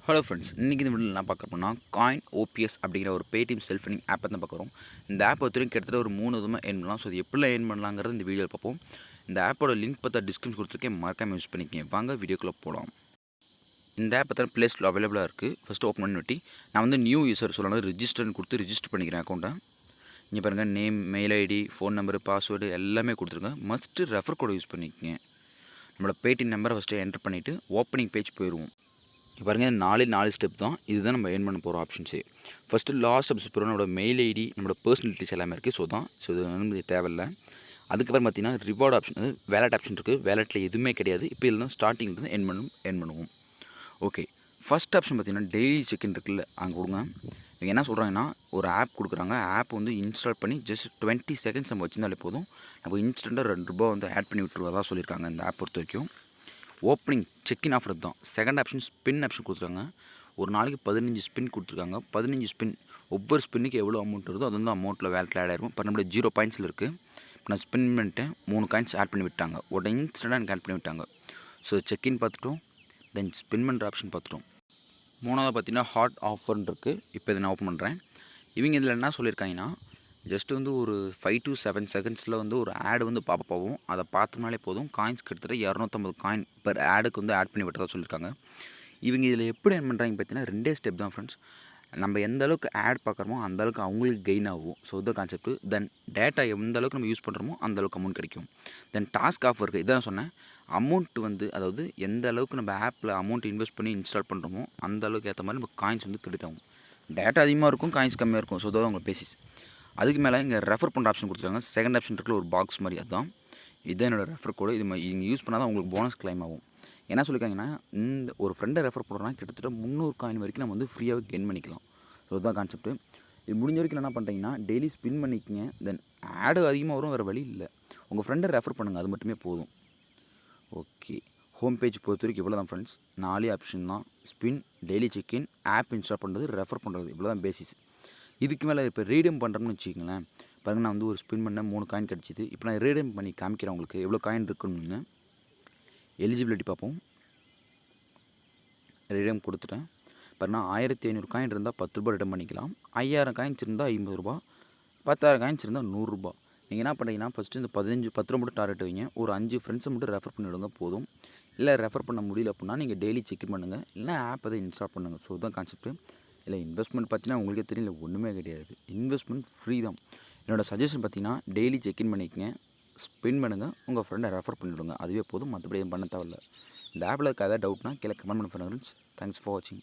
Hello friends, இன்றைக்கி இந்த வீடியோவில் என்ன பார்க்க போனால் CoinOPS அப்படிங்கிற ஒரு Paytm செல்ஃப் ரன்னிங் ஆப்பை தான் பார்க்குறோம். இந்த ஆப் வரைக்கும் கிட்டத்தட்ட ஒரு 3 விதமாக ஏர்ன் பண்ணலாம். ஸோ அது எப்படிலாம் ஏர்ன் பண்ணலாங்கிறது இந்த வீடியோவில் பார்ப்போம். இந்த ஆப்போட லிங்க் பார்த்தா டிஸ்கிரிப்ஷன் கொடுத்துருக்கேன், மறக்காமல் யூஸ் பண்ணிக்கங்க. வாங்க வீடியோக்குள்ளே போகலாம். இந்த ஆப் பார்த்தா ப்ளே ஸ்டோரில் அவைலபிளாக இருக்குது. ஃபஸ்ட்டு ஓப்பன் பண்ணி நான் வந்து நியூ யூசர் சொல்லணும் ரிஜிஸ்டர்னு கொடுத்து ரிஜிஸ்டர் பண்ணிக்கிறேன் அக்கௌண்ட்டை. இங்கே பாருங்கள், name, mail ID, phone number, password எல்லாமே கொடுத்துருங்க. மஸ்ட்டு ரெஃபர் கோடை யூஸ் பண்ணிக்கங்க. நம்மளோட Paytm நம்பரை ஃபஸ்ட்டு என்டர் பண்ணிவிட்டு ஓப்பனிங் பேஜ் போயிடுவோம். இப்போ பாருங்கள், 4 ஸ்டெப் தான். இதுதான் நம்ம ஏர்ன் பண்ண போகிற ஆப்ஷன்ஸு. ஃபஸ்ட்டு லாஸ்ட் ஸ்டெப்ஸ் போகிறோம். நம்மளோட மெயில் ஐடி, நம்மளோட பர்சனல் டீட்டெயில்ஸ் எல்லாமே இருக்குது. ஸோ இது வந்து தேவையில்லை. அதுக்கப்புறம் பார்த்தீங்கன்னா ரிவார்டு ஆப்ஷன், அது வேலட் ஆப்ஷன் இருக்குது. வேலெட்டில் எதுவுமே கிடையாது. இப்போ இதில் தான் ஸ்டார்டிங்லேருந்து ஏர்ன் பண்ணுவோம். ஓகே, ஃபஸ்ட் ஆப்ஷன் பார்த்தீங்கன்னா டெய்லி செக்இன் இருக்குல்ல, அங்கே கொடுங்க. இவங்க என்ன சொல்கிறாங்கன்னா, ஒரு ஆப் கொடுக்குறாங்க. ஆப் வந்து இன்ஸ்டால் பண்ணி ஜஸ்ட் 20 செகண்ட்ஸ் நம்ம வச்சுருந்தாலே போதும். நம்ம இன்ஸ்டண்ட்டாக ₹2 வந்து ஆட் பண்ணி விட்டுருவதா சொல்லியிருக்காங்க இந்த ஆப் பொறுத்த வரைக்கும். ஓப்பனிங் செக்இன் ஆஃபர் தான். செகண்ட் ஆப்ஷன் ஸ்பின் ஆப்ஷன் கொடுத்துருக்காங்க. ஒரு நாளைக்கு 15 ஸ்பின் கொடுத்துருக்காங்க. 15 ஸ்பின், ஒவ்வொரு ஸ்பின்னுக்கு எவ்வளோ அமௌண்ட் வருதோ அது வந்து அமௌண்ட்டில் வேலட்டில் ஆட் ஆகிருக்கும். இப்போ நம்மளோட 0 பாயிண்ட்ஸில் இருக்குது. இப்போ நான் ஸ்பின் பண்ணிட்டேன், 3 காயின்ஸ் ஆட் பண்ணி விட்டாங்க. உடனே இன்ஸ்டண்ட்டாக எனக்கு ஆட் பண்ணி விட்டாங்க. ஸோ செக்இன் பார்த்துட்டோம், தென் ஸ்பின் பண்ணுற ஆப்ஷன் பார்த்துட்டோம். மூணாவது பார்த்தீங்கன்னா ஹாட் ஆஃபர்னு இருக்குது. இப்போ இதை நான் ஓப்பன் பண்ணுறேன். இவங்க இதில் என்ன சொல்லியிருக்காங்கன்னா, ஜஸ்ட்டு வந்து ஒரு 5 to 7 செகண்ட்ஸில் வந்து ஒரு ஆடு வந்து பார்ப்போம். அதை பார்த்தோம்னாலே போதும், காயின்ஸ் கிட்டத்தட்ட 250 காயின் பெர் ஆடுக்கு வந்து ஆட் பண்ணி விட்டுறதா சொல்லியிருக்காங்க. இவங்க இதில் எப்படி ஏர்ன் பண்ணுறாங்க பார்த்தீங்கன்னா, 2 ஸ்டெப் தான் ஃப்ரெண்ட்ஸ். நம்ம எந்த அளவுக்கு ஆட் பார்க்குறோமோ அந்த அளவுக்கு அவங்களுக்கு கெயின் ஆகும். ஸோ இதுதான் கான்செப்ட். தென் டேட்டா எந்த அளவுக்கு நம்ம யூஸ் பண்ணுறோமோ அந்த அளவுக்கு அமௌண்ட் கிடைக்கும். தென் டாஸ்க் ஆஃபர் இருக்குது. இதான் சொன்னேன். அமௌண்ட் வந்து, அதாவது எந்த அளவுக்கு நம்ம ஆப்பில் அமௌண்ட் இன்வெஸ்ட் பண்ணி இன்ஸ்டால் பண்ணுறோமோ அந்த அளவுக்கு ஏற்ற மாதிரி நம்ம காயின்ஸ் வந்து கிரெடிட் ஆகும். டேட்டா அதிகமாக இருக்கும், காயின்ஸ் கம்மியாக இருக்கும். ஸோ இதான் உங்கள் பேசிஸ். அதுக்கு மேலே இங்கே ரெஃபர் பண்ணுற ஆப்ஷன் கொடுத்துருக்காங்க. செகண்ட் ஆப்ஷன் இருக்குல்ல, ஒரு பாக்ஸ் மாதிரி, அதுதான் இதுதான் என்னோடய ரெஃபர் கோடு. இது இங்கே யூஸ் பண்ணால் தான் உங்களுக்கு போனஸ் கிளைம் ஆகும். என்ன சொல்லியிருக்காங்கன்னா, இந்த ஒரு ஃப்ரெண்டை ரெஃபர் பண்ணுறோன்னா கிட்டத்தட்ட 300 காயின் வரைக்கும் நம்ம வந்து ஃப்ரீயாகவே கெயின் பண்ணிக்கலாம். ஸோ இதுதான் கான்செப்ட்டு. இது முடிஞ்ச வரைக்கும் என்ன பண்ணுறீங்கன்னா, டெய்லி ஸ்பின் பண்ணிக்கங்க. தென் ஆடு அதிகமாக வரும், வேறு வழி இல்லை. உங்கள் ஃப்ரெண்டை ரெஃபர் பண்ணுங்கள், அது மட்டுமே போதும். ஓகே, ஹோம் பேஜ் பொறுத்த வரைக்கும் இவ்வளோ தான் ஃப்ரெண்ட்ஸ். 4 ஆப்ஷன் தான். Spin, daily check in, app install பண்ணுறது, ரெஃபர் பண்ணுறது, இவ்வளோ தான் பேசிஸ். இதுக்கு மேலே இப்போ ரீடம் பண்ணுறோம்னு வச்சுக்கோங்களேன். பாருங்கள், நான் வந்து ஒரு ஸ்பின் பண்ண 3 காயின் கிடச்சிது. இப்போ நான் ரீடம் பண்ணி காமிக்கிறேன் உங்களுக்கு எவ்வளோ காயின் இருக்குன்னு. எலிஜிபிலிட்டி பார்ப்போம். ரீடம் கொடுத்துட்டேன். பாருங்கள், 1500 காயின் இருந்தால் ₹10 ரிடம் பண்ணிக்கலாம். 5000 காயின்ஸ் இருந்தால் ₹50, 10,000 காயின்ஸ் இருந்தால் ₹100. நீங்கள் என்ன பண்ணுறீங்கன்னா, ஃபஸ்ட்டு இந்த 10 ரூபா மட்டும் டார்கெட் வைங்க. ஒரு 5 ஃப்ரெண்ட்ஸை மட்டும் ரெஃபர் பண்ணிவிடுங்க போதும். இல்லை ரெஃபர் பண்ண முடியல அப்படின்னா நீங்கள் டெய்லி செக்இன் பண்ணுங்கள், இல்லை ஆப் அதை இன்ஸ்டால் பண்ணுங்கள். ஸோ இதுதான் கான்செப்ட்டு. இல்லை இன்வெஸ்ட்மெண்ட் பார்த்தீங்கன்னா உங்களுக்கே தெரியல, ஒன்றுமே கிடையாது. இன்வெஸ்ட்மெண்ட் ஃப்ரீ தான். என்னோடய சஜஷன் பார்த்தீங்கன்னா, டெய்லி செக்இன் பண்ணிக்கங்க, ஸ்பின் பண்ணுங்கள், உங்கள் ஃப்ரெண்டை ரெஃபர் பண்ணிவிடுங்க. அதுவே போதும், மற்றபடி எதுவும் பண்ண தேவையில்ல. இந்த ஆப்பில் இருக்க ஏதாவது டவுட்னா கீழே கமெண்ட் பண்ண ஃப்ரெண்ட்ஸ். தேங்க்ஸ் ஃபார் வாட்சிங்.